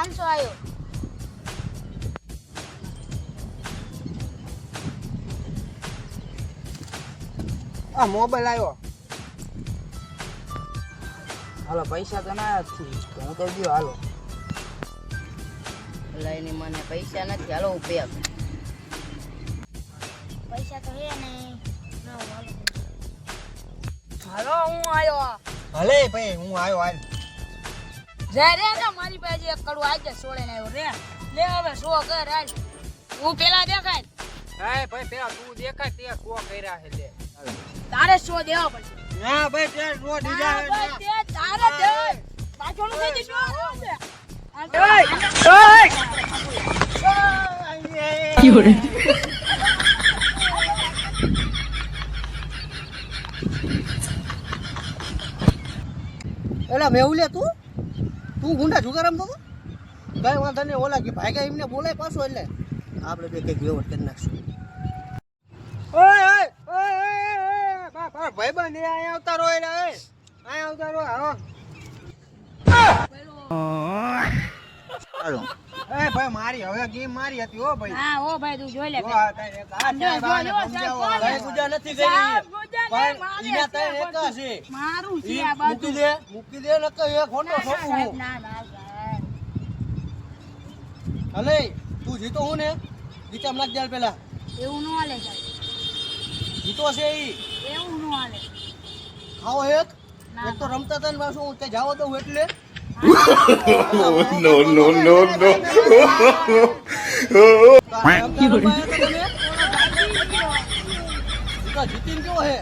500 આવ્યો. આ મોબાઈલ આવ્યો. હાલો પૈસા તો ના નથી તો હું તો ગયો હાલો. લઈને મને પૈસા નથી હાલો હું પે આપું. પૈસા તો હે ને. ના હાલો. હાલો હું આવ્યો. ભલે ભાઈ હું આવ્યો હાલ. રે ને મારી પાસે એક કડું આજે છોડીને આવ્યો રે. લે હવે સો કર હાલ. હું પેલા દેખાય. હા ભાઈ પેલા તું દેખાય તે કો કર્યા છે લે. તારે સો દેવા પડશે. ના ભાઈ તે નો દીધા હા, ભાઈ, તે તારે દે. પાછળનું થઈ જશે. એલા મેવું લે તું ગુંડા જુગાર રમતો તો કઈ વાંધો નહીં ઓલા કે ભાઈ એમને બોલાય પાછો એટલે આપણે બે કઈક વ્યવહાર કરી નાખશું. ઓય ઓય ઓય ઓય બા ભાઈ બંધ અહીંયા આવતા રહો એલા એ અહીંયા આવતા રહો હાલો. હાલો એ ભાઈ મારી હવે ગેમ મારી હતી હો ભાઈ. હા ઓ ભાઈ તું જોઈ લે. જો આ તારે એક આ ચાર બાને સમજાવો. ભાઈ ગુજા નથી કરી પણ ઈના તારે એક છે મારું છે ઈ આ બાજુ. મૂકી દે નકર એક ખોટો છોકું હું. ના ના સાહેબ. હલે તું જીતો હું ને ગીતામ નાખ દે પેલા એવું ન હાલે સાહેબ. જીતો છે ઈ એવું ન હાલે. ખાઓ એક એક તો રમતા હતા ને પાછું હું તે જાવ દઉં એટલે no, no, no, no. જીતીને કેવો હે